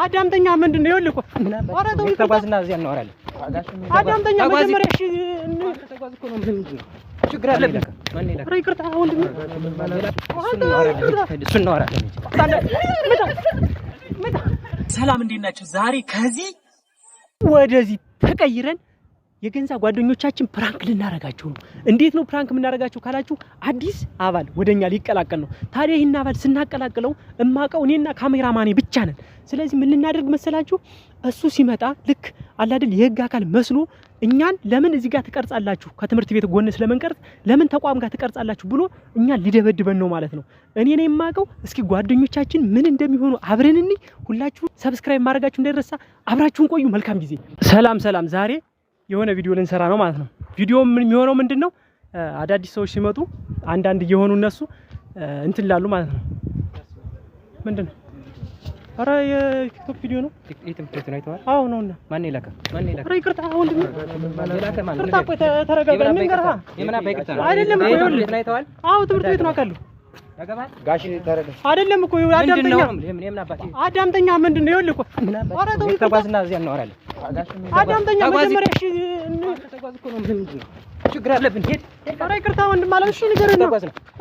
አዳምጠኛ ምንድነው ይልቁ ኧረ ተው ተጓዝና እዚያ እናወራለን አዳምጠኛ መጀመሪያ እሺ ተጓዝ እኮ ነው ምንድነው ችግር አለብህ ማን ይላል ኧረ ይቅርታ ወንድም እሱ እናወራለን ሰላም እንዴት ናችሁ ዛሬ ከዚህ ወደዚህ ተቀይረን የገንዛ ጓደኞቻችን ፕራንክ ልናረጋቸው ነው እንዴት ነው ፕራንክ የምናረጋቸው ካላችሁ አዲስ አባል ወደኛ ሊቀላቀል ነው ታዲያ ይሄን አባል ስናቀላቅለው እማቀው እኔና ካሜራማኔ ብቻ ነን ስለዚህ ምን ልናደርግ መሰላችሁ እሱ ሲመጣ ልክ አለ አይደል የህግ አካል መስሎ እኛን ለምን እዚህ ጋር ተቀርጻላችሁ ከትምህርት ቤት ጎን ስለመንቀርጽ ለምን ተቋም ጋር ተቀርጻላችሁ ብሎ እኛን ሊደበድበን ነው ማለት ነው እኔ ነኝ የማቀው እስኪ ጓደኞቻችን ምን እንደሚሆኑ አብረን እንይ ሁላችሁ ሰብስክራይብ ማድረጋችሁ እንዳይረሳ አብራችሁን ቆዩ መልካም ጊዜ ሰላም ዛሬ የሆነ ቪዲዮ ልንሰራ ነው ማለት ነው ቪዲዮ ምን የሚሆነው ምንድነው አዳዲስ ሰዎች ሲመጡ አንዳንድ እየሆኑ እነሱ እንትን ላሉ ማለት ነው ምንድነው ኧረ የቲክቶክ ቪዲዮ ነው የትምህርት ነው አይተዋል አዎ ነውና ማን ይላካ ኧረ ይቅርታ ወንድም ማን ይላካ ማን ተረጋጋ ንገርሃ የምን አባ ይቅርታ ነው አይደለም እኮ ይኸውልህ አይተዋል አዎ ትምህርት ቤት ነው አውቃለሁ ያገባል ጋሽ ተረጋ አይደለም እኮ አዳምጠኛ የምን አባቴ አዳምጠኛ ምንድነው ይኸውልህ እኮ ኧረ ተው ተጓዝና እዚያ እናወራለን አዳምጠኛ መጀመሪያ እሺ ተጓዝ እኮ ነው ምንድነው ችግር አለብን ሄድ ኧረ ይቅርታ ወንድም አለ እሺ ንገረኝ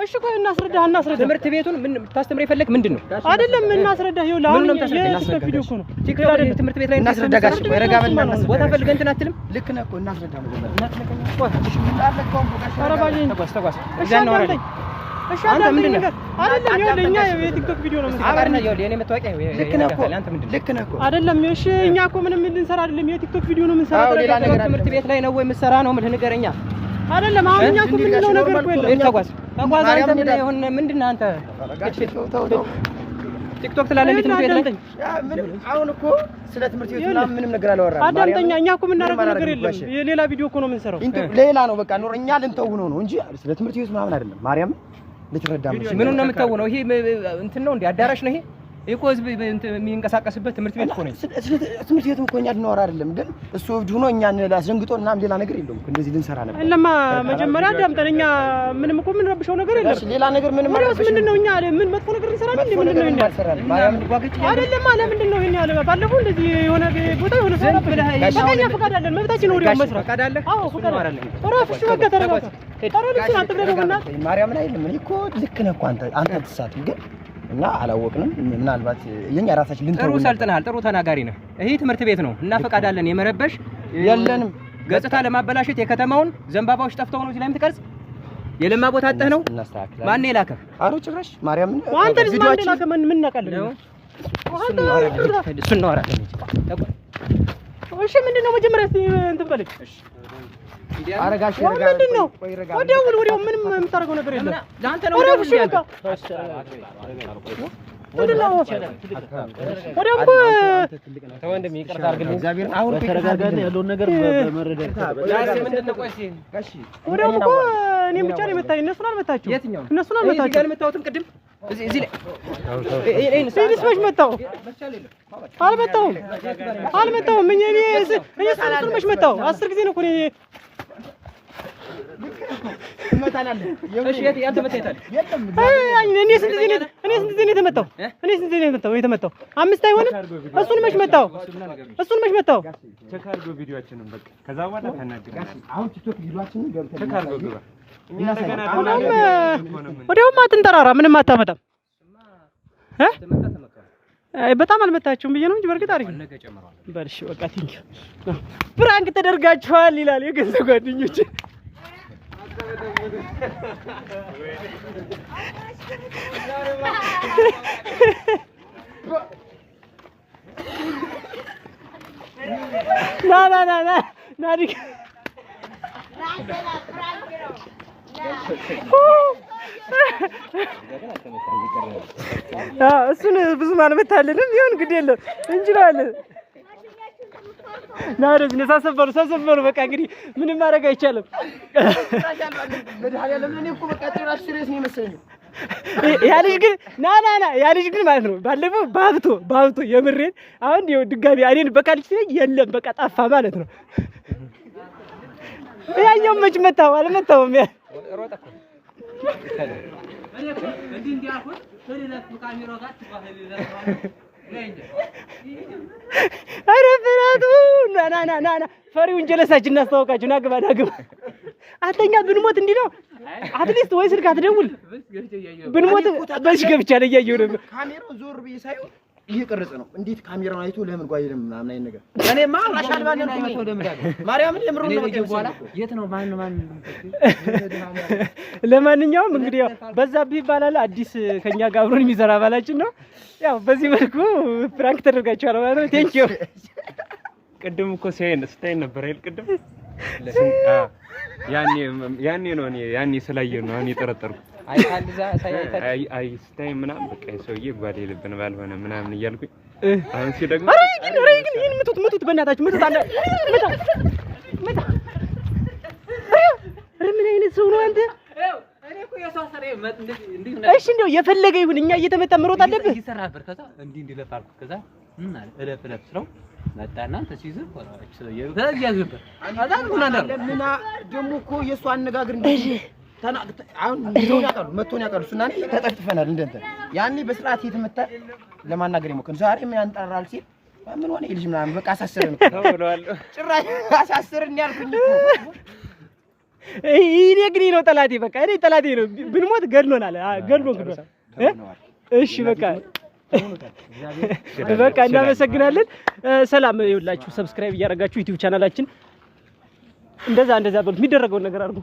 እሺ ቆይ እናስረዳህ ትምህርት ቤቱን ምን ታስተምር ይፈልግ ምንድነው አይደለም እናስረዳህ ይኸውልህ አሁን የቲክቶክ ቪዲዮ እኮ ነው ቲክቶክ አይደለም ትምህርት ቤት ላይ እናስረዳህ ጋሽ ወይ ረጋ በልና ቦታ ፈልገህ እንትን አትልም ልክ ነህ እኮ እናስረዳህ ኧረ ባዬን ተጓዝ እዚያ እናወራለን እሺ አንተ ምንድነው አይደለም ይኸውልህ እኛ የቲክቶክ ቪዲዮ ነው አባርና ይኸውልህ የኔ መታወቂያ ልክ ነህ እኮ ልክ ነህ እኮ አይደለም እሺ እኛ እኮ ምንም ልንሰራ አይደለም የቲክቶክ ቪዲዮ ነው የምንሰራ ሌላ ነገር ትምህርት ቤት ላይ ነው ወይ የምትሰራ ነው ምን ንገረኛ አይደለም አሁን እኛ እኮ ምንድነው ነገር እኮ የለም ተጓዝ አንተ ምን ይሆን ምንድነው አንተ ቲክቶክ ትላለህ እንዴ ትምህርት ቤት ላይ አሁን እኮ ስለ ትምህርት ቤት ምንም ነገር አላወራንም አዳምጠኛ እኛ እኮ የምናደርገው ነገር የለም ሌላ ቪዲዮ እኮ ነው የምንሰራው ሌላ ነው በቃ ኖር እኛ ልንተው ነው እንጂ ስለ ትምህርት ቤት ምናምን አይደለም ማርያም ልትረዳም ምኑን ነው የምትተው ነው ይሄ እንትን ነው እንዴ አዳራሽ ነው ይሄ እኮ ህዝብ የሚንቀሳቀስበት ትምህርት ቤት እኮ ነው ትምህርት ቤት እኮ እኛ ልናወራ አይደለም ግን እሱ እብድ ሆኖ እኛን ላስደንግጦና ሌላ ነገር የለውም እንደዚህ ልንሰራ ነበር ለማ መጀመሪያ አዳምጠን እኛ ምንም እኮ ምን ረብሸው ነገር የለም ሌላ ነገር ምንም ማለት ምንድነው እኛ ምን መጥፎ ነገር እንሰራለን እንዴ ምንድነው እኛ ማርያም ጓገጭ አይደለም አለ ምንድነው እኛ ባለፈው እንደዚህ የሆነ ቦታ የሆነ ሰው በቃኛ ፈቃድ አለን መብታችን ነው ወዲያው መስራት ፈቃድ አለ አዎ ፈቃድ አለ ራፍሽ በቃ ተረጋጋ ተረጋጋ አትብለውና ማርያም ላይ አይደለም እኮ ልክ ነህ እኮ አንተ ተሳትም ግን እና አላወቅንም ምናልባት የኛ ራሳችን ልንተው ጥሩ ሰልጥናል ጥሩ ተናጋሪ ነው ይሄ ትምህርት ቤት ነው እና ፈቃድ አለን የመረበሽ የለንም ገጽታ ለማበላሸት የከተማውን ዘንባባዎች ጠፍተው ነው እዚህ ላይ የምትቀርጽ የለማ ቦታ አጠህ ነው ማን ይላከ አሮ ጭራሽ ማርያም አንተ ልጅ ማን ይላከ ምን እናቀለን እሱ እናወራለን እሺ ምንድነው መጀመሪያ እንትን በለኝ እሺ አረጋሽ ምንድነው ወዲያው ምንም የምታረገው ነገር የለም ለአንተ ነው ወዲያው ምንድነው ወዲያው ተወንድም ይቅርታ አድርግልኝ እግዚአብሔር አሁን ተረጋጋና ያለውን ነገር በመረዳት ምንድነው ቆይ እሺ ወዲያው እኮ እኔ ብቻ ነው የመታኝ እነሱን አልመታችሁ እነሱን አልመታችሁ እዚህ ጋር የምታወጡም ቅድም እዚህ ላይ ሲሪስ መች መታው አልመታውም እኔ እሱን መች መታው 10 ጊዜ ነው እኮ እሺ ያንተ መታይታል እኔ ስንት ጊዜ ነው የተመታው 5 አይሆንም እሱን መች መታው ቼክ አድርጎ ቪዲዮአችንን በቃ ከዛ በኋላ ተናገር አሁን ቲክቶክ ቪዲዮአችንን ገብተን ቼክ አድርጎ ግባ ወዲያውም አትንጠራራ ምንም አታመጣም በጣም አልመታችሁም ብዬ ነው እንጂ በርግጥ አሪፍ ነው በልሽ በቃ ቲንክ ፕራንክ ተደርጋችኋል ይላል የገንዘብ ጓደኞች ና ዲክ እሱን ብዙ ማልመታለንም ይሁን ግድ የለም እንችላለን ናረዝ ነሳሰፈሩ በቃ እንግዲህ ምንም ማድረግ አይቻልም መድኃኒዓለም እኔ እኮ በቃ ጭራሽ ሲሪየስ ነው የመሰለኝ ያ ልጅ ግን ማለት ነው ባለፈው ባብቶ የምሬን አሁን ይኸው ድጋሚ እኔን በቃ ልጅ የለም በቃ ጠፋ ማለት ነው ያኛው መች መታው አልመታውም ሮጣ እንዴ እንዲያልኩት ስለዚህ ካሜራው ጋር ኧረ ፍራቱ ና ፈሪውን ጀለሳችን እናስተዋውቃችሁ። ናግባ አንተኛ ብንሞት እንዲህ ነው። አትሊስት ወይ ስልክ አትደውል ብንሞት በዚህ ገብቻ ነው እያየሁ ነበር። ካሜራው ዞር ብዬ ሳይሆን እየቀረጸ ነው። እንዴት ካሜራውን አይቶ ለምን ጓይልም ምናምን አይነት ነገር እኔማ ራሻል ባለን ነው ደምዳለሁ። ማርያምን የምሩን ነው በኋላ የት ነው ማን ለማንኛውም እንግዲህ ያው በዛብህ ይባላል። አዲስ ከኛ ጋር አብሮን የሚሰራ ባላችን ነው። ያው በዚህ መልኩ ፍራንክ ተደርጋችኋል ማለት ነው። ቴንክ ዩ። ቅድም እኮ ስታይን ነበር አይደል? ቅድም ያኔ ነው ያኔ ስላየሁ ነው እኔ የጠረጠርኩት። አይ ስታይ ምናምን በቃ ሰውዬ ባል የለብን ባልሆነ ምናምን እያልኩኝ አሁን ሲደግሞ አረ ግን ይሄን ምቱት በእናታችሁ ምቱት አለ ምታ ምን አይነት ሰው ነው አንተ? እኔ እኮ የሷሰረ እንዴ እሺ እንደው የፈለገ ይሁን እኛ እየተመታ መሮጥ አለብህ። ይሰራ ነበር ከዛ እንዲህ ለፋልኩ ከዛ ምን አለ እለፍ ስለው መጣና ተሲዝር ቆራች ሰውዬው ከዛ ያዝበር አዛን ምን አለ ለምና ደሞ እኮ የሷ አነጋገር እንዴ አሁን መቶን ያቀሉ ሱናኔ ተጠፍጥፈናል እንደንተ ያኔ በስርዓት የተመታ ለማናገር ይሞክር ዛሬ ምን ያንጠራል ሲል ምን ሆነ ይልሽ ምናምን በቃ አሳሰረን ነው ብለዋለሁ። ጭራሽ አሳሰረን ያልኩኝ እኔ ግን ነው ጠላቴ በቃ እኔ ጠላቴ ነው። ብንሞት ገድሎናል እሺ በቃ እናመሰግናለን። ሰላም ይውላችሁ። ሰብስክራይብ እያደረጋችሁ ዩቲዩብ ቻናላችን እንደዛ በሉት የሚደረገውን ነገር አድርጉ።